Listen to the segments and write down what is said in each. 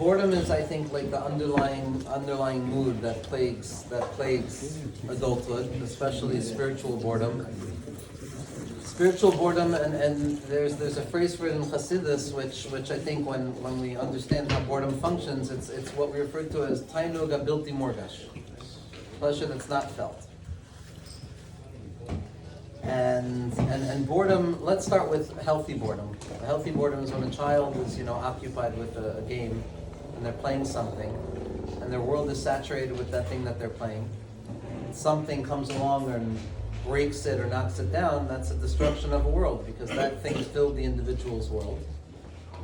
boredom is, I think, like the underlying mood that plagues adulthood, especially spiritual boredom. Spiritual boredom, and there's a phrase for it in Chassidus, which I think when we understand how boredom functions, it's what we refer to as tainug bilti morgash, pleasure that's not felt. And boredom. Let's start with healthy boredom. A healthy boredom is when a child is occupied with a game, and they're playing something, and their world is saturated with that thing that they're playing. Something comes along and breaks it or knocks it down. That's a destruction of a world, because that thing filled the individual's world.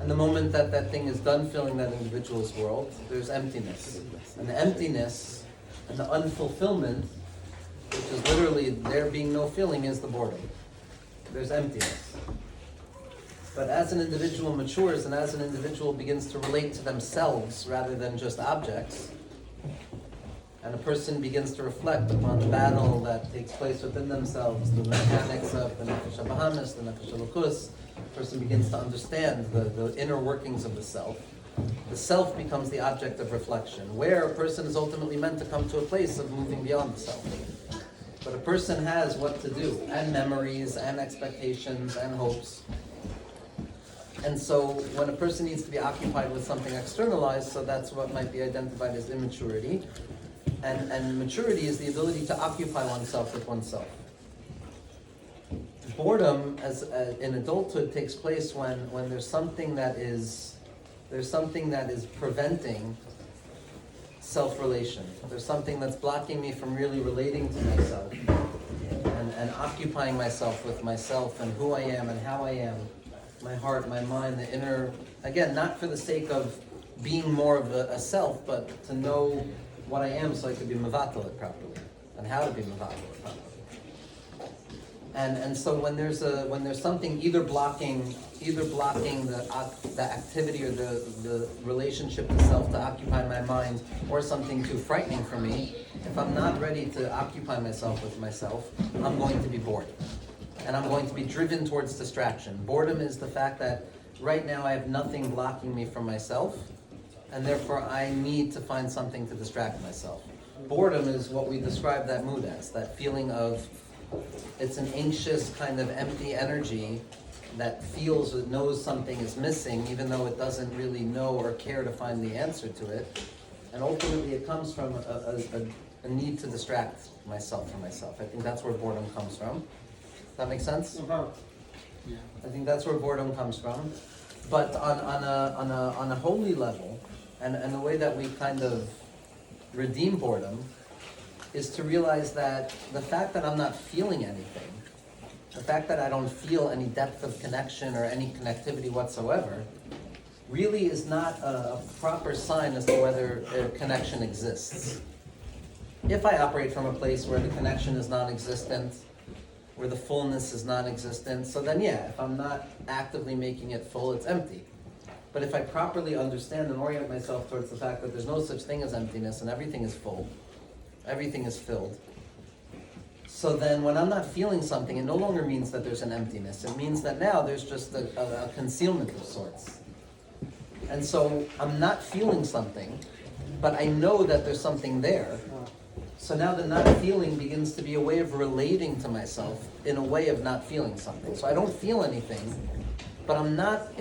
And the moment that thing is done filling that individual's world, there's emptiness. And the emptiness and the unfulfillment, which is literally there being no feeling, is the boredom. There's emptiness. But as an individual matures and as an individual begins to relate to themselves rather than just objects, and a person begins to reflect upon the battle that takes place within themselves, the mechanics of the nefesh habahamis, the nefesh halukus, a person begins to understand the inner workings of the self. The self becomes the object of reflection, where a person is ultimately meant to come to a place of moving beyond the self. But a person has what to do, and memories, and expectations, and hopes. And so when a person needs to be occupied with something externalized, so that's what might be identified as immaturity. And maturity is the ability to occupy oneself with oneself. Boredom in adulthood takes place when there's something that is preventing self-relation. There's something that's blocking me from really relating to myself and occupying myself with myself and who I am and how I am, my heart, my mind, the inner, again, not for the sake of being more of a self, but to know what I am so I could be mevatel it properly, and how to be mevatel it properly. And so when there's something either blocking the activity or the relationship to self to occupy my mind, or something too frightening for me, if I'm not ready to occupy myself with myself, I'm going to be bored. And I'm going to be driven towards distraction. Boredom is the fact that right now I have nothing blocking me from myself, and therefore I need to find something to distract myself. Boredom is what we describe that mood as, that feeling of, it's an anxious kind of empty energy that feels, it knows something is missing, even though it doesn't really know or care to find the answer to it. And ultimately it comes from a need to distract myself from myself. I think that's where boredom comes from. Does that make sense? Yeah. I think that's where boredom comes from. But on a holy level, and the way that we kind of redeem boredom is to realize that the fact that I'm not feeling anything, the fact that I don't feel any depth of connection or any connectivity whatsoever, really is not a proper sign as to whether a connection exists. If I operate from a place where the connection is non-existent, where the fullness is non-existent, so then yeah, if I'm not actively making it full, it's empty. But if I properly understand and orient myself towards the fact that there's no such thing as emptiness and everything is full, everything is filled, so then when I'm not feeling something, it no longer means that there's an emptiness. It means that now there's just a concealment of sorts. And so I'm not feeling something, but I know that there's something there. So now the not feeling begins to be a way of relating to myself in a way of not feeling something. So I don't feel anything, but I'm not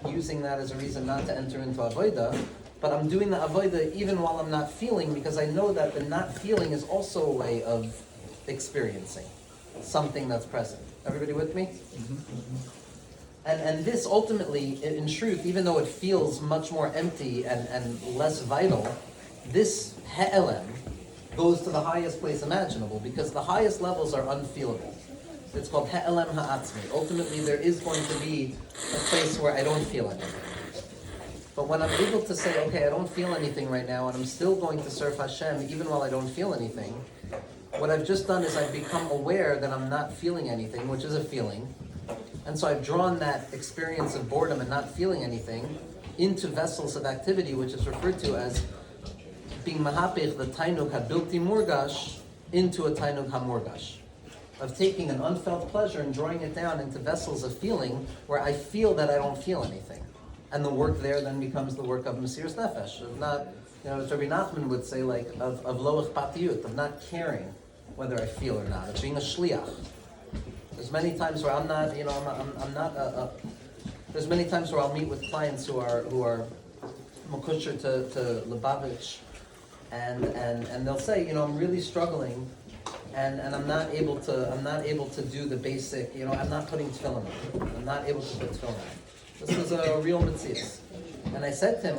using that as a reason not to enter into avodah, but I'm doing the avodah even while I'm not feeling, because I know that the not feeling is also a way of experiencing something that's present. Everybody with me? And this ultimately, in truth, even though it feels much more empty and less vital, this he'elem goes to the highest place imaginable, because the highest levels are unfeelable. It's called he'elem ha'atzmi. Ultimately, there is going to be a place where I don't feel anything. But when I'm able to say, okay, I don't feel anything right now, and I'm still going to serve Hashem even while I don't feel anything, what I've just done is I've become aware that I'm not feeling anything, which is a feeling. And so I've drawn that experience of boredom and not feeling anything into vessels of activity, which is referred to as being mahapich, the tainug habilti murgash, into a tainug hamurgash. Of taking an unfelt pleasure and drawing it down into vessels of feeling where I feel that I don't feel anything. And the work there then becomes the work of Mesiras Nefesh, of not, as Rabbi Nachman would say, like, of lo ichpatiyut, of not caring whether I feel or not, of being a shliach. There's many times where I'm not, I'm not there's many times where I'll meet with clients who are makusher to Lubavitch, and they'll say, I'm really struggling, and I'm not able to do the basic, I'm not putting tefillin on. I'm not able to put tefillin on. This was a real mitzvah. And I said to him,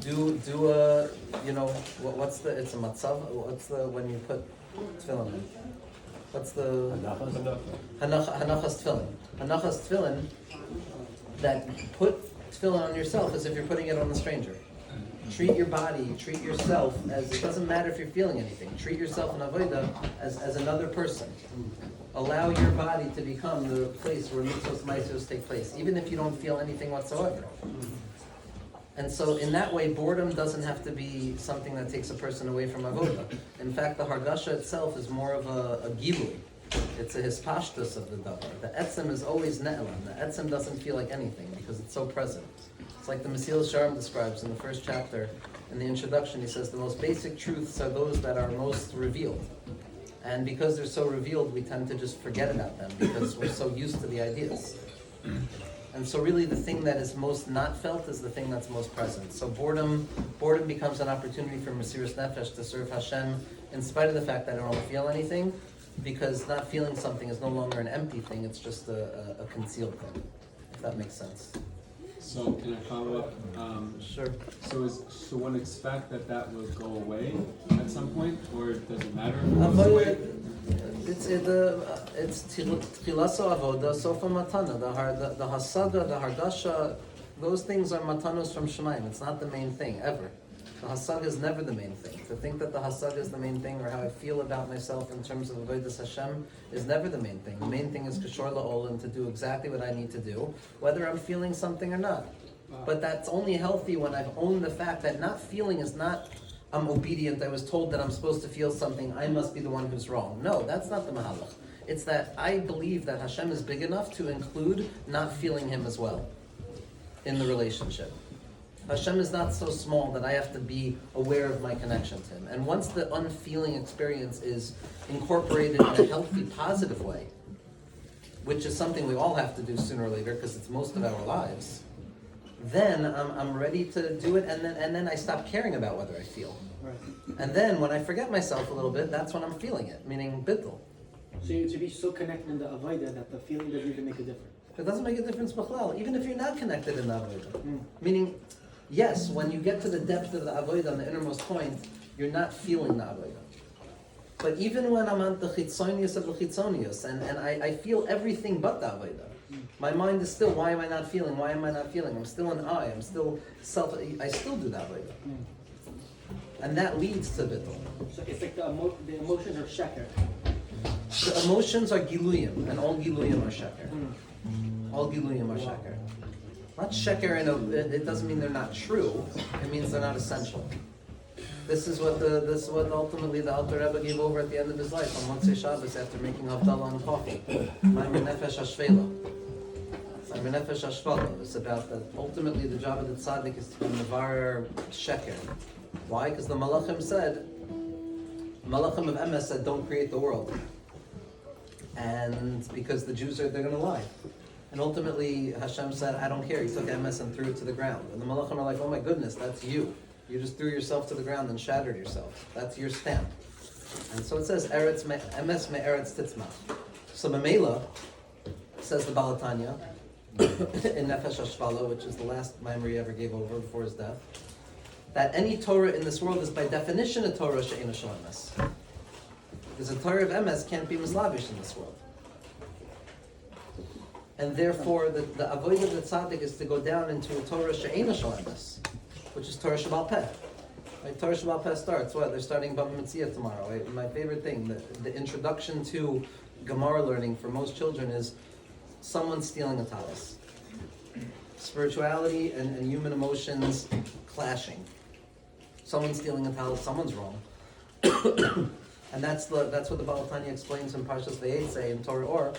do a, it's a matzav, when you put tefillin in? What's the hanachas tefillin? Hanachas tefillin, that put tefillin on yourself as if you're putting it on a stranger. Treat your body, treat yourself as, it doesn't matter if you're feeling anything, treat yourself in avodah as another person. Allow your body to become the place where mitzvos ma'asos take place, even if you don't feel anything whatsoever. And so in that way, boredom doesn't have to be something that takes a person away from avodah. In fact, the hargasha itself is more of a gilui. It's a hispashtus of the davar. The etzem is always ne'elam. The etzem doesn't feel like anything because it's so present. It's like the Mesilas Yesharim describes in the first chapter. In the introduction, he says the most basic truths are those that are most revealed. And because they're so revealed, we tend to just forget about them because we're so used to the ideas. And so really the thing that is most not felt is the thing that's most present. So boredom becomes an opportunity for Mesiras Nefesh to serve Hashem in spite of the fact that I don't feel anything, because not feeling something is no longer an empty thing, it's just a concealed thing, if that makes sense. So can I follow up? Sure. So one expect that will go away at some point, or does it matter? It's tchilaso avoda, sofa matana. The hasaga, the hargasha, those things are matanos from Shemayim. It's not the main thing ever. The hasaga is never the main thing. To think that the hasaga is the main thing, or how I feel about myself in terms of avodas Hashem, is never the main thing. The main thing is kashor la'olam, to do exactly what I need to do, whether I'm feeling something or not. But that's only healthy when I've owned the fact that not feeling is not, I'm obedient, I was told that I'm supposed to feel something, I must be the one who's wrong. No, that's not the mahalach. It's that I believe that Hashem is big enough to include not feeling Him as well in the relationship. Hashem is not so small that I have to be aware of my connection to Him. And once the unfeeling experience is incorporated in a healthy, positive way, which is something we all have to do sooner or later because it's most of our lives, then I'm ready to do it, and then I stop caring about whether I feel. Right. And then when I forget myself a little bit, that's when I'm feeling it, meaning bittul. So you to be so connected in the avodah that the feeling doesn't even make a difference. It doesn't make a difference, b'chlal, even if you're not connected in the avodah. Meaning, yes, when you get to the depth of the avodah on the innermost point, you're not feeling the avodah. But even when I'm on the chitzonius of the chitzonius, and I feel everything but the avodah, my mind is still, why am I not feeling? Why am I not feeling? I'm still an I still do that way. And that leads to bittul. So it's like the emotions are sheker. The emotions are giluyim, and all giluyim are sheker. All giluyim are sheker. Not sheker, it doesn't mean they're not true, it means they're not essential. This is what ultimately the Alter Rebbe gave over at the end of his life on Motzei Shabbos after making Havdalah on coffee. Ma'amer Nefesh Hashvela. Ma'amer Nefesh Hashvela. It's about that ultimately the job of the tzaddik is to be mevarer sheker. Why? Because the Malachim of Emes said, don't create the world. And because the Jews they're going to lie. And ultimately Hashem said, I don't care. He took Emes and threw it to the ground. And the Malachim are like, oh my goodness, that's you. You just threw yourself to the ground and shattered yourself. That's your stamp. And so it says, Eretz Emes me'eretz titzmach. So Memela, says the Balatanya, in Nefesh Hashvala, which is the last Maimer he ever gave over before his death, that any Torah in this world is by definition a Torah she'ena shel emes. Because a Torah of emes can't be mislavish in this world. And therefore, the avodah of the tzaddik is to go down into a Torah she'ena shel emes, which is Torah Shebal Peh. Right? Torah Shebal Peh starts, what? They're starting Bava Metzia tomorrow. Right? My favorite thing, the introduction to Gemara learning for most children is someone stealing a talis. Spirituality and human emotions clashing. Someone's stealing a talis, someone's wrong. And that's what the Baal Tanya explains in Parshas Vayetze in Torah Or,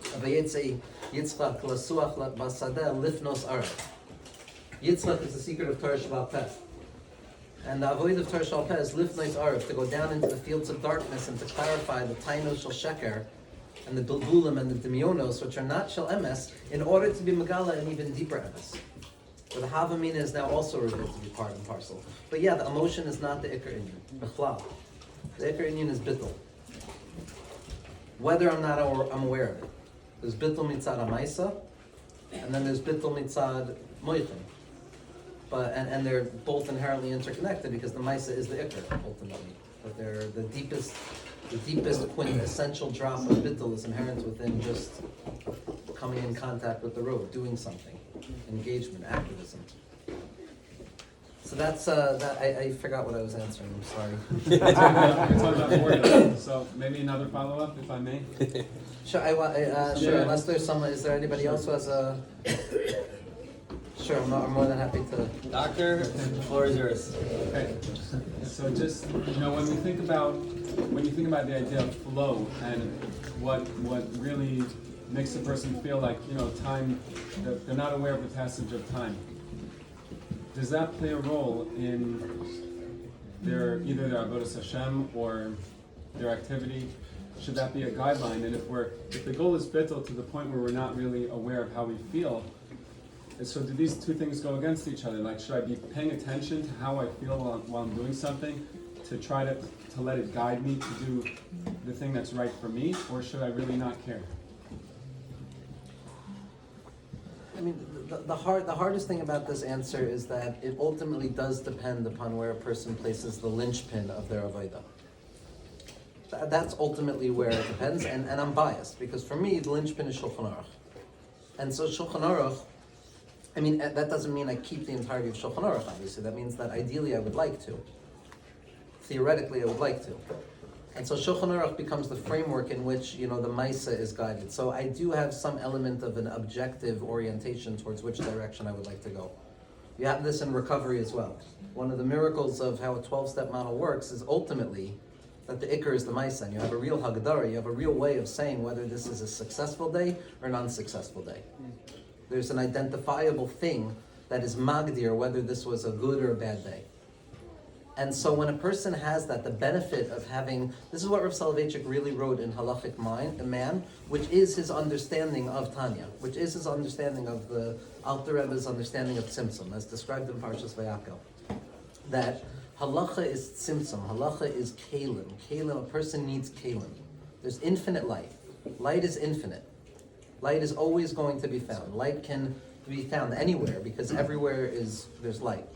Vayetze Yitzchak lasuach basadeh lifnos arach. Yitzchak is the secret of Torah Sheba'al Peh. And the avoid of Torah Sheba'al Peh is lifnos arach, to go down into the fields of darkness and to clarify the tainos shel sheker and the bilbulim and the demionos, which are not shel emes, in order to be megala and even deeper emes. But the Havamina is now also revealed to be part and parcel. But yeah, the emotion is not the Iker Inyan. Bechlal. The Iker Inyan is bittul. Whether I'm not I'm aware of it. There's bittul mitzad amaisa, and then there's bittul mitzad moichin. But and they're both inherently interconnected because the maisa is the Iker ultimately. But they're the deepest quintessential drop of bittul is inherent within just coming in contact with the road, doing something, engagement, activism. So that's that. I forgot what I was answering. I'm sorry. We're talking about boredom. So maybe another follow-up, if I may. Sure. Sure. Yeah. Unless there's someone, is there anybody else who has a? Sure. I'm more than happy to. Doctor, the floor is yours. Okay. So just when you think about the idea of flow and what really makes a person feel like time, that they're not aware of the passage of time. Does that play a role in either their avodas Hashem or their activity? Should that be a guideline? And if the goal is bittul to the point where we're not really aware of how we feel, so do these two things go against each other? Like, should I be paying attention to how I feel while I'm doing something, to try to let it guide me to do the thing that's right for me, or should I really not care? I mean, the hardest thing about this answer is that it ultimately does depend upon where a person places the linchpin of their avodah. That's ultimately where it depends, and I'm biased, because for me, the linchpin is Shulchan Aruch. And so Shulchan Aruch, I mean, that doesn't mean I keep the entirety of Shulchan Aruch, obviously. That means that ideally I would like to. Theoretically, I would like to. And so Shulchan Aruch becomes the framework in which, the Maisa is guided. So I do have some element of an objective orientation towards which direction I would like to go. You have this in recovery as well. One of the miracles of how a 12-step model works is ultimately that the Iker is the Maisa, and you have a real Haggadah, you have a real way of saying whether this is a successful day or an unsuccessful day. There's an identifiable thing that is Magdir, whether this was a good or a bad day. And so when a person has that, the benefit of having, this is what Rav Soloveitchik really wrote in Halachic Man, which is his understanding of Tanya, which is his understanding of the Alter Rebbe's understanding of Tzimtzum, as described in Parshas Vayakel. That Halacha is Tzimtzum, Halacha is Kalim. A person needs Kalim. There's infinite light. Light is infinite. Light is always going to be found. Light can be found anywhere because everywhere there's light.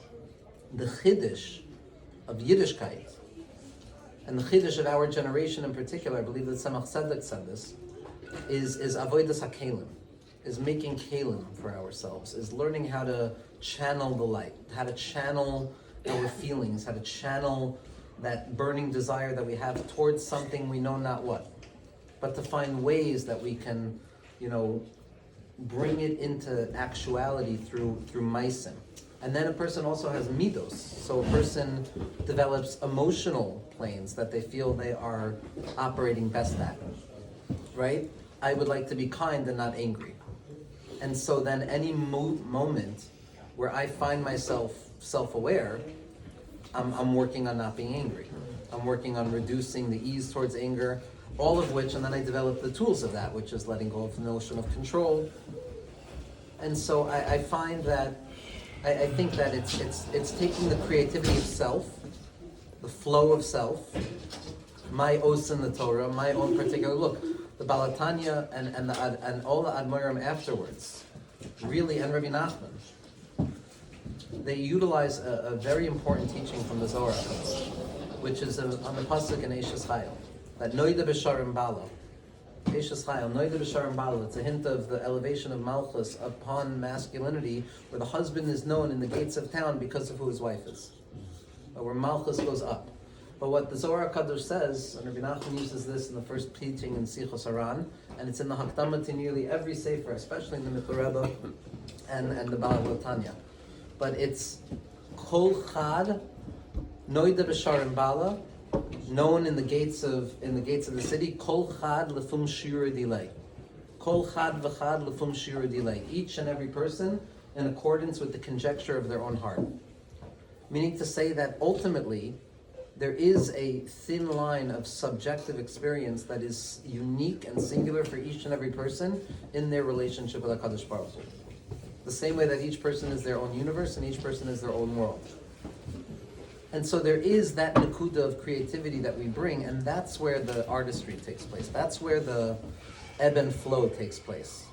The Chiddush of Yiddishkeit, and the Chiddush of our generation in particular, I believe that Tzemach Tzedek said this, is Avodas HaKelim, is making Kelim for ourselves, is learning how to channel the light, how to channel our feelings, how to channel that burning desire that we have towards something we know not what, but to find ways that we can, bring it into actuality through Maisim. And then a person also has midos. So a person develops emotional planes that they feel they are operating best at, right? I would like to be kind and not angry. And so then any moment where I find myself self-aware, I'm working on not being angry. I'm working on reducing the ease towards anger, all of which, and then I develop the tools of that, which is letting go of the notion of control. And so I find that I think that it's taking the creativity of self, the flow of self, my os in the Torah, my own particular look. The Balatanya and all the Admorim afterwards, really, and Rabbi Nachman, they utilize a very important teaching from the Zohar, which is on the pasuk in Eishes Chayil, that Noida b'Sharim Bala. Eishes Chayil, Noida b'Sharim Bala. It's a hint of the elevation of Malchus upon masculinity, where the husband is known in the gates of town because of who his wife is, where Malchus goes up. But what the Zohar Kadosh says, and Rabbi Nachman uses this in the first teaching in Sichos Haran, and it's in the Hakdama to nearly every sefer, especially in the Mikra Rebbe and the Baal Tanya. But it's Kol Chad Noida b'Sharim Bala, known in the gates of the city. Kol Chad lefum shira delay. Kol chad v'chad lefum shiur dilei. Each and every person in accordance with the conjecture of their own heart. Meaning to say that ultimately, there is a thin line of subjective experience that is unique and singular for each and every person in their relationship with HaKadosh Baruch Hu. The same way that each person is their own universe and each person is their own world. And so there is that nakuda of creativity that we bring, and that's where the artistry takes place. That's where the ebb and flow takes place.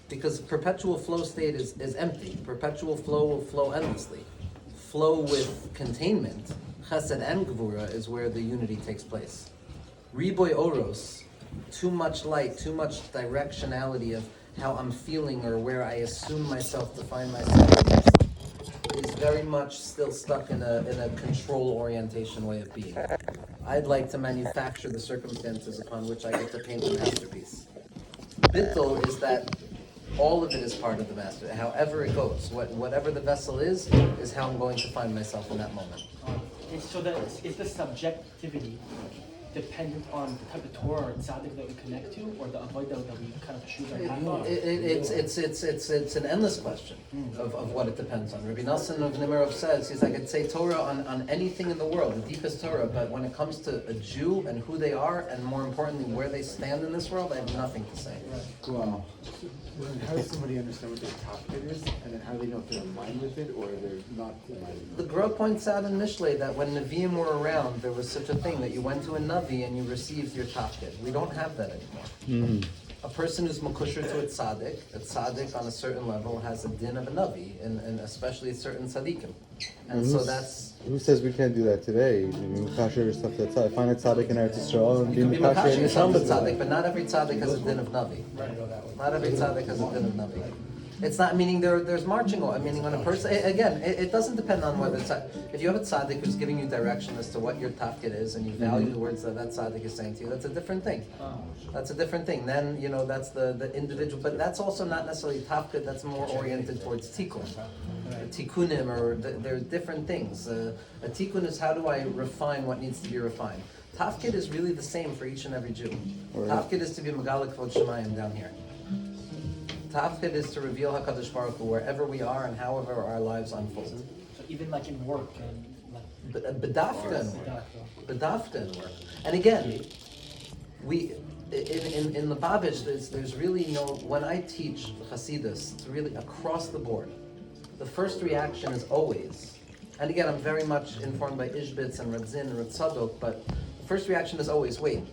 Because perpetual flow state is empty. Perpetual flow will flow endlessly. Flow with containment, chesed and gvura, is where the unity takes place. Riboy oros, too much light, too much directionality of how I'm feeling or where I assume myself to find myself, is very much still stuck in a control orientation way of being. I'd like to manufacture the circumstances upon which I get to paint the masterpiece. Bittul is that all of it is part of the master. However it goes, whatever the vessel is how I'm going to find myself in that moment. So is the subjectivity dependent on the type of Torah or tzaddik that we connect to, or the avodah that we kind of shoot our hand on? It's an endless question of what it depends on. Rabbi Nassim of Nimerov says, he's like, I'd say Torah on anything in the world, the deepest Torah, but when it comes to a Jew and who they are, and more importantly, where they stand in this world, I have nothing to say. Wow. How does somebody understand what their tafkid is, and then how do they know if they're in line with it or they're not in line with it? The Gra points out in Mishlei that when Nevi'im were around, there was such a thing that you went to a Navi and you received your tafkid. We don't have that anymore. A person who's makusher to a tzaddik on a certain level has a din of a Navi, and especially certain tzaddikim. And so that's... Who says we can't do that today? Mukasher stuff that's find a tzaddik in Eretz Yisrael and be You can be Mukasher makasher in yourself with Yisrael. tzaddik, but not every tzaddik has a din of Navi. Not every tzaddik has a din of Navi. It's not meaning there's marching on. Meaning when a person, again, it doesn't depend on whether if you have a tzaddik who's giving you direction as to what your tafkid is, and you value the words that tzaddik is saying to you, that's a different thing. That's a different thing. Then that's the individual, but that's also not necessarily tafkid. That's more oriented towards tikkun, tikkunim, or there are different things. A tikkun is how do I refine what needs to be refined. Tafkid is really the same for each and every Jew. Tafkid is to be megala kvod shemayim down here. Tafkid is to reveal HaKadosh Baruch Hu wherever we are and however our lives unfold. So even like in work and like Bedafka in work. And again, we in the Babish, there's really when I teach Hasidus, it's really across the board. The first reaction is always, and again, I'm very much informed by Ishbitz and Reb Zin and Reb Tzadok, but the first reaction is always, wait,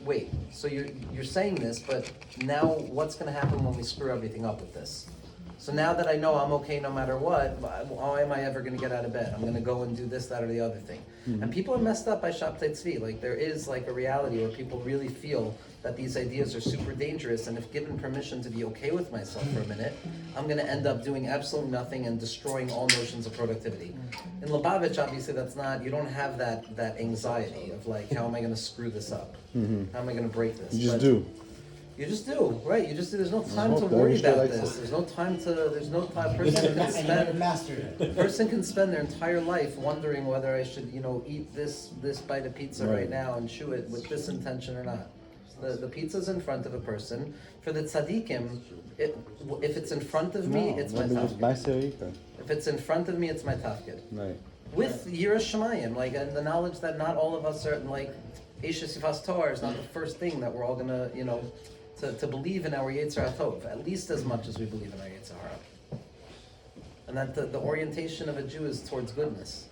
so you're saying this, but now what's going to happen when we screw everything up with this? So now that I know I'm okay no matter what, why am I ever going to get out of bed? I'm going to go and do this, that, or the other thing. And people are messed up by Shabtai Tzvi. Like there is like a reality where people really feel that these ideas are super dangerous, and if given permission to be okay with myself for a minute, I'm going to end up doing absolutely nothing and destroying all notions of productivity. In Lubavitch, obviously, you don't have that anxiety of like, how am I going to screw this up? How am I going to break this? You just do. You just do, right? You just do. There's no time to worry about this. There's no time. Person can spend their entire life wondering whether I should, eat this bite of pizza right now and chew it with this intention or not. The pizza's in front of a person. For the tzaddikim, if it's in front of me, it's my tafkid. If it's in front of me, it's my tafkid. Right. With Yiras Shamayim, and the knowledge that not all of us are Eishes Yifas Torah is not the first thing that we're all gonna, to believe in our Yetzer HaTov, at least as much as we believe in our Yetzer Hara. And that the orientation of a Jew is towards goodness.